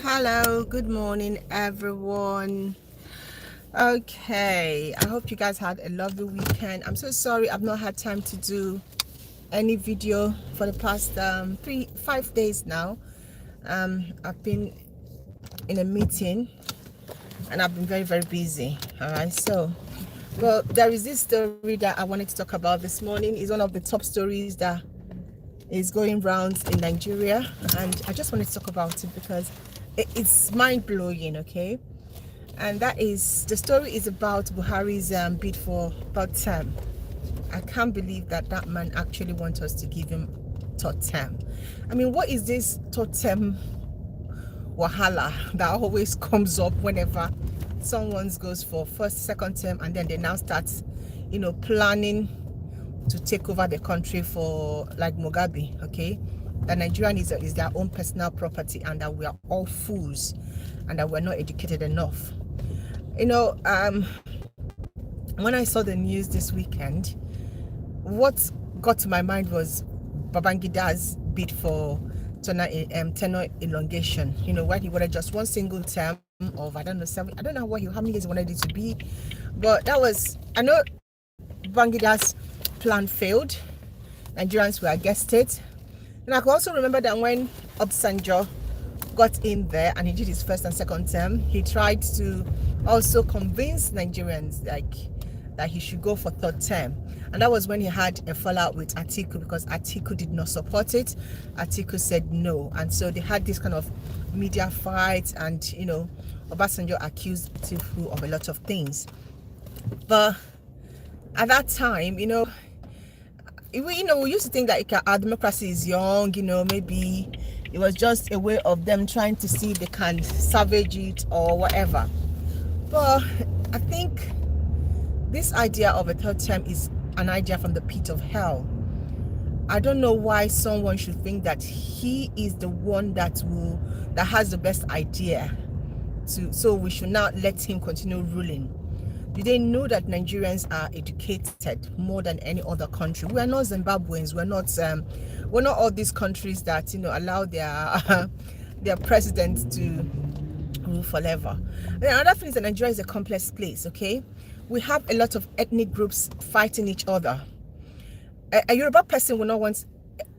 Hello, good morning, everyone. Okay, I hope you guys had a lovely weekend. I'm so sorry I've not had time to do any video for the past 5 days now. I've been in a meeting and I've been very, very busy. All right, so well, there is this story that I wanted to talk about this morning. It's one of the top stories that is going round in Nigeria, and I just wanted to talk about it because it's mind blowing. Okay, and that is the story is about Buhari's bid for third term. I can't believe that that man actually wants us to give him third term. I mean, what is this third term wahala that always comes up whenever someone goes for first, second term, and then they now start, planning to take over the country for like Mugabe, okay? That Nigerian is their own personal property and that we are all fools and that we're not educated enough. You know, when I saw the news this weekend, what got to my mind was Babangida's bid for tenure elongation. You know, where he wanted just one single term of I don't know seven. I don't know how many years he wanted it to be, but that was I know Babangida's plan failed. Nigerians were against it, and I can also remember that when Obasanjo got in there and he did his first and second term, he tried to also convince Nigerians like that he should go for third term. And that was when he had a fallout with Atiku because Atiku did not support it. Atiku said no. And so they had this kind of media fight and, Obasanjo accused Atiku of a lot of things. But at that time, we used to think that our democracy is young, maybe it was just a way of them trying to see if they can salvage it or whatever. But I think this idea of a third term is an idea from the pit of hell. I don't know why someone should think that he is the one that has the best idea so we should not let him continue ruling. Do they know that Nigerians are educated more than any other country? We are not Zimbabweans. We're not all these countries that allow their their president to rule forever. And another thing is that Nigeria is a complex place. Okay, we have a lot of ethnic groups fighting each other. A Yoruba person will not want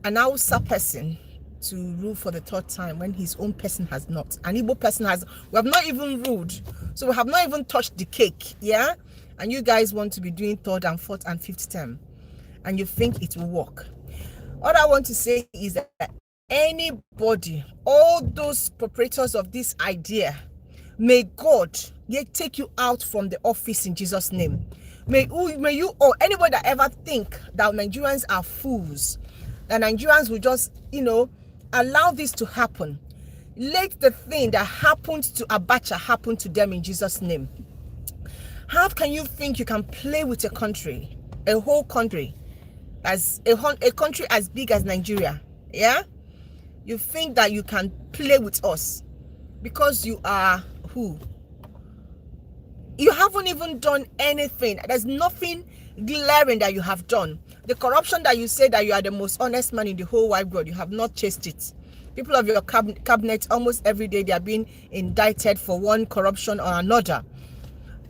an Hausa person to rule for the third time when his own person has not. An Igbo person has. We have not even ruled, so we have not even touched the cake. Yeah, and you guys want to be doing third and fourth and fifth term, and you think it will work. All I want to say is that anybody, all those proprietors of this idea, may God take you out from the office in Jesus' name. May you or anybody that ever think that Nigerians are fools, that Nigerians will just, allow this to happen. Let the thing that happened to Abacha happen to them in Jesus' name. How can you think you can play with a country, a whole country, as a country as big as Nigeria? Yeah? You think that you can play with us because you are who? You haven't even done anything. There's nothing glaring that you have done. The corruption that you say that you are the most honest man in the whole wide world, you have not chased it. People of your cabinet, almost every day, they are being indicted for one corruption or another.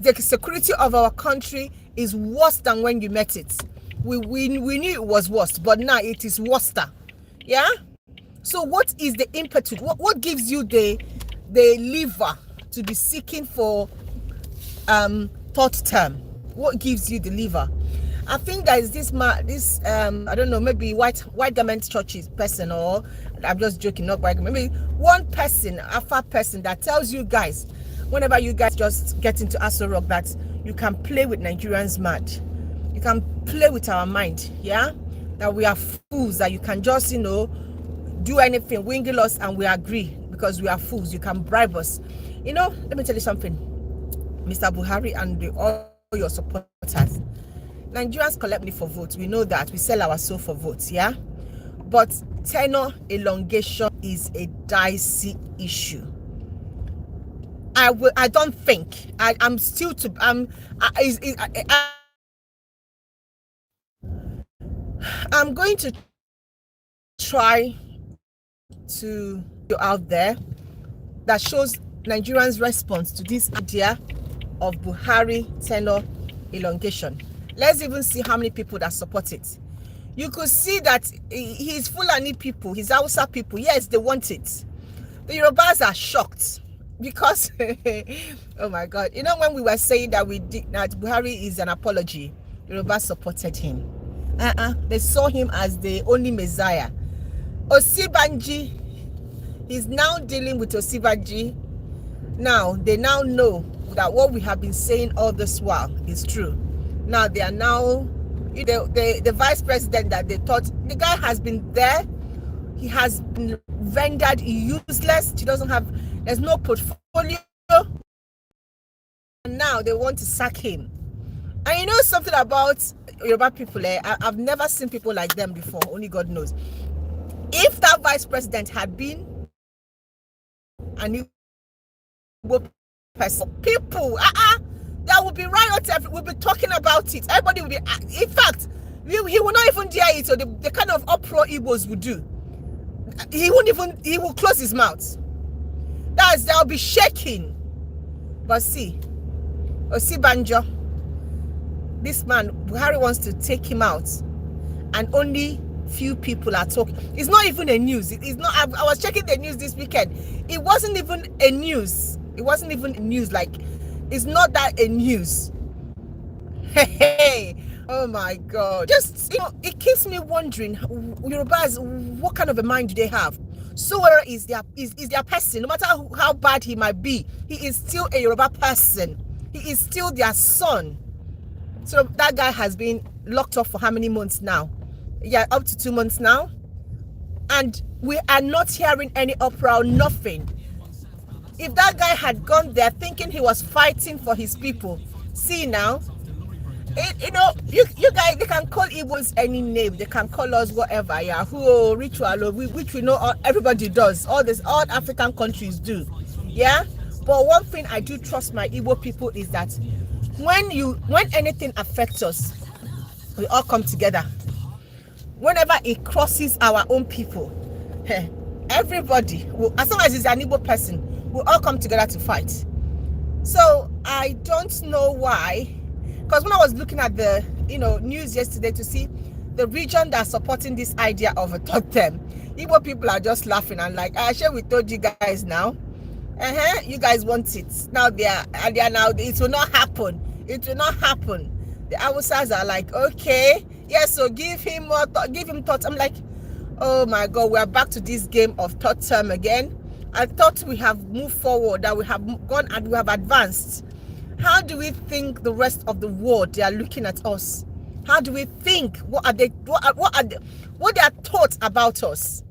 The security of our country is worse than when you met it. We knew it was worse, but now it is worse. Yeah? So what is the impetus? What gives you the lever to be seeking for third term? What gives you the lever? I think there is this I don't know, maybe white garment churches person, or I'm just joking, not white, maybe one person, alpha person that tells you guys, whenever you guys just get into Aso Rock, that you can play with Nigerians mad. You can play with our mind, yeah? That we are fools, that you can just, do anything, wingle us, and we agree because we are fools. You can bribe us. Let me tell you something, Mr. Buhari and all your supporters. Nigerians collect money for votes. We know that. We sell our soul for votes, yeah? But tenure elongation is a dicey issue. I don't think. I'm still to. I'm going to try to go out there that shows Nigerians' response to this idea of Buhari tenure elongation. Let's even see how many people that support it. You could see that his Fulani people, his Hausa people, yes, they want it. The Yorubas are shocked because, oh my God, you know, when we were saying that that Buhari is an apology, Yorubas supported him. They saw him as the only Messiah. Osibanji, he's now dealing with Osibanji. Now, they now know that what we have been saying all this while is true. Now, they are now, the vice president that they thought, the guy has been there. He has been rendered useless. He doesn't have, there's no portfolio. And now they want to sack him. And you know something about Yoruba people, I've never seen people like them before. Only God knows. If that vice president had been an Igbo person, people, there would be riots. We'll be talking about it. Everybody will be. In fact, he will not even dare it. So the kind of uproar Igbos would do, he won't even. He will close his mouth. They'll be shaking. But see, Osibanjo, this man Buhari wants to take him out, and only few people are talking. It's not even a news. It's not. I was checking the news this weekend. It wasn't even a news. It wasn't even a news. Like, it's not that a news. Hey, oh my God! Just, you know, it keeps me wondering. Yorubas, what kind of a mind do they have? Sowore is their person. No matter how bad he might be, he is still a Yoruba person. He is still their son. So that guy has been locked up for how many months now? Yeah, up to 2 months now. And we are not hearing any uproar, nothing. If that guy had gone there thinking he was fighting for his people, see now, you know, you guys, they can call Igbos any name. They can call us whatever, Yahoo, ritual, which we know everybody does. All African countries do. Yeah? But one thing I do trust my Igbo people is that when anything affects us, we all come together. Whenever it crosses our own people, everybody, as long as it's an Igbo person, we'll all come together to fight. So I don't know why, because when I was looking at the news yesterday to see the region that's supporting this idea of a third term, Igbo people are just laughing and like, sure, we told you guys now. You guys want it. Now they are now, it will not happen. It will not happen. The Hausas are like, okay, yes, so give him more give him thoughts. I'm like, oh my God, we are back to this game of third term again. I thought we have moved forward, that we have gone and we have advanced. How do we think the rest of the world, they are looking at us? How do we think? What are their thoughts about us?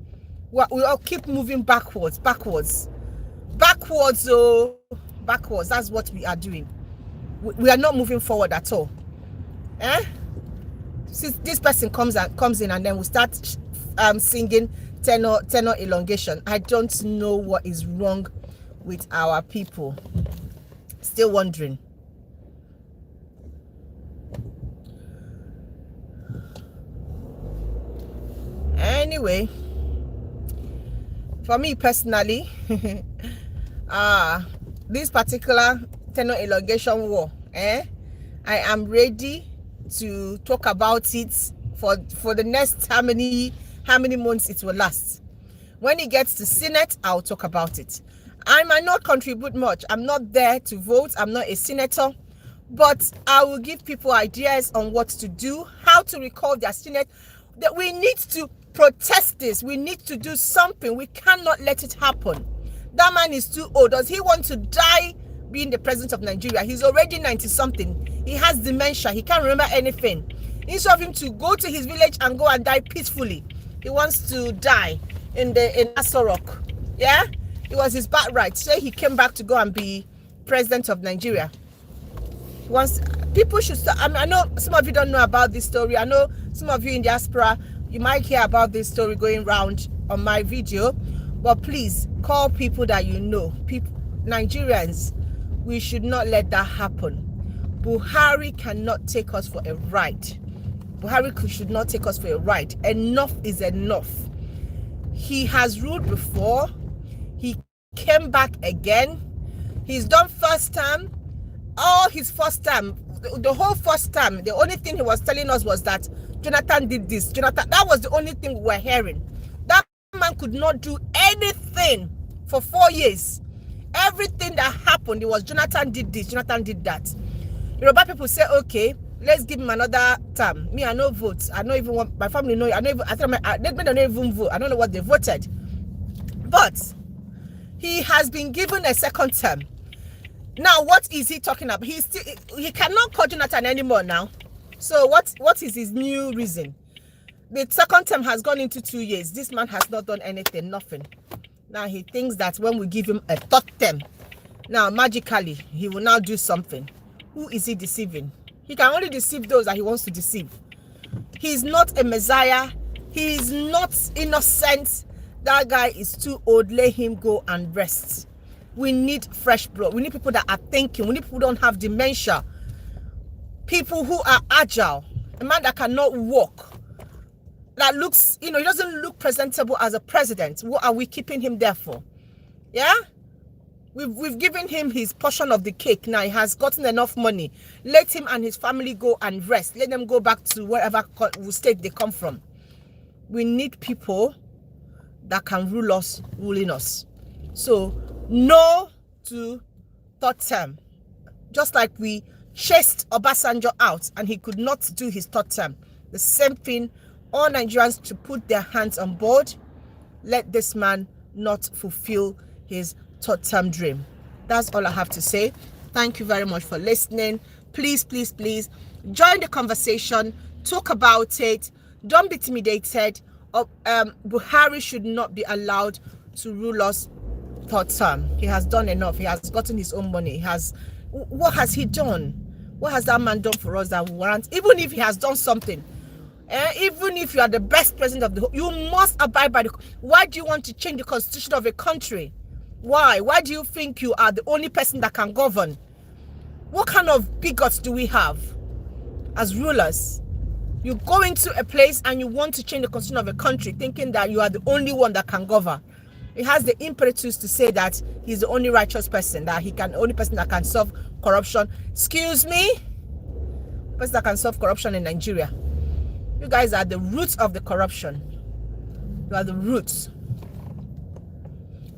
We all keep moving backwards. Backwards. That's what we are doing. We are not moving forward at all. Since this person comes in and then we start singing tenor elongation. I don't know what is wrong with our people. Still wondering. Anyway, for me personally, this particular tenor elongation war, I am ready to talk about it for the next how many months it will last. When it gets to Senate, I'll talk about it. I might not contribute much. I'm not there to vote. I'm not a senator, but I will give people ideas on what to do, how to recall their Senate. That we need to protest this. We need to do something. We cannot let it happen. That man is too old. Does he want to die being the president of Nigeria? He's already 90-something. He has dementia. He can't remember anything. Instead of him to go to his village and go and die peacefully, he wants to die in Asorok. Yeah? It was his birthright. So he came back to go and be president of Nigeria. People should start. I know some of you don't know about this story. I know some of you in diaspora, you might hear about this story going around on my video. But please, call people that you know. Nigerians, we should not let that happen. Buhari cannot take us for a ride. Buhari should not take us for a ride. Enough is enough. He has ruled before. He came back again. He's done first term. All his first term, the whole first term, the only thing he was telling us was that Jonathan did this. Jonathan, that was the only thing we were hearing. That man could not do anything for 4 years. Everything that happened, it was Jonathan did this, Jonathan did that. Yoruba people say, okay, let's give him another term. Me, I no vote. I don't even want my family know. I don't even. I don't even vote. I don't know what they voted. But he has been given a second term. Now, what is he talking about? He cannot call Jonathan anymore now. So what is his new reason? The second term has gone into 2 years. This man has not done anything, nothing. Now he thinks that when we give him a third term, now magically he will now do something. Who is he deceiving? He can only deceive those that he wants to deceive. He's not a messiah. He is not innocent. That guy is too old. Let him go and rest. We need fresh blood. We need people that are thinking. We need people who don't have dementia. People who are agile. A man that cannot walk. That looks, he doesn't look presentable as a president. What are we keeping him there for? Yeah? We've given him his portion of the cake. Now he has gotten enough money. Let him and his family go and rest. Let them go back to wherever state they come from. We need people that can rule us, ruling us. So, no to third term. Just like we chased Obasanjo out and he could not do his third term. The same thing, all Nigerians to put their hands on board. Let this man not fulfill his third term dream. That's all I have to say. Thank you very much for listening. Please, please, please join the conversation. Talk about it. Don't be intimidated. Buhari should not be allowed to rule us third term. He has done enough. He has gotten his own money. What has he done? What has that man done for us that we warrant? Even if he has done something, even if you are the best president of the whole, you must abide by the. Why do you want to change the constitution of a country? Why? Why do you think you are the only person that can govern? What kind of bigots do we have as rulers? You go into a place and you want to change the constitution of a country thinking that you are the only one that can govern. It has the impetus to say that he's the only righteous person, that only person that can solve corruption. Excuse me? Person that can solve corruption in Nigeria. You guys are the roots of the corruption. You are the roots.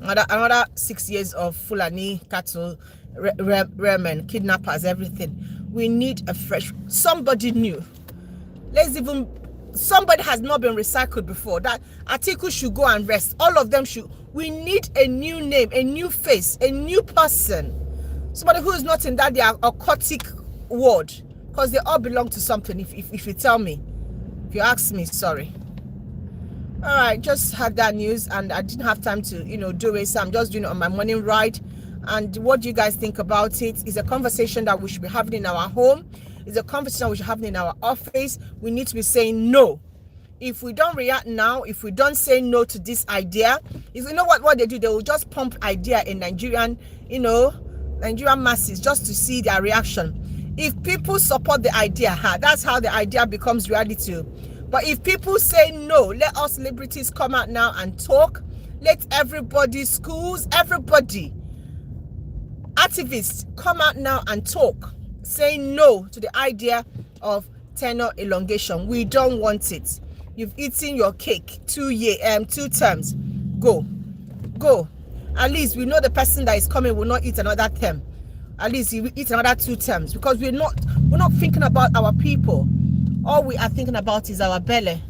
Another 6 years of Fulani, cattle, rearmen, kidnappers, everything. We need a fresh, somebody new. Somebody has not been recycled before. That Atiku should go and rest. All of them should. We need a new name, a new face, a new person. Somebody who is not in that their occultic world. Because they all belong to something, if you tell me. If you ask me, sorry. Alright, just had that news and I didn't have time to, do it. So I'm just doing it on my morning ride. And what do you guys think about it? It's a conversation that we should be having in our home. It's a conversation we should have in our office. We need to be saying no. If we don't react now, if we don't say no to this idea, you know what they do? They will just pump idea in Nigerian masses just to see their reaction. If people support the idea, that's how the idea becomes reality. But if people say no, let us celebrities come out now and talk. Let everybody, schools, everybody, activists come out now and talk. Say no to the idea of tenure elongation. We don't want it. You've eaten your cake 2 terms. Go. At least we know the person that is coming will not eat another term. At least he will eat another 2 terms, because we're not thinking about our people. All we are thinking about is our belly.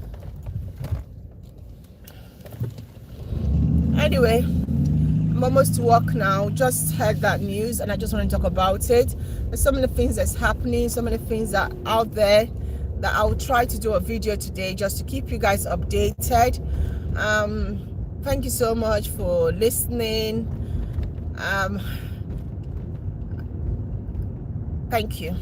Anyway, I'm almost to work now. Just heard that news and I just want to talk about it. There's so many things that's happening, so many things that are out there that I'll try to do a video today just to keep you guys updated. Thank you so much for listening. Thank you.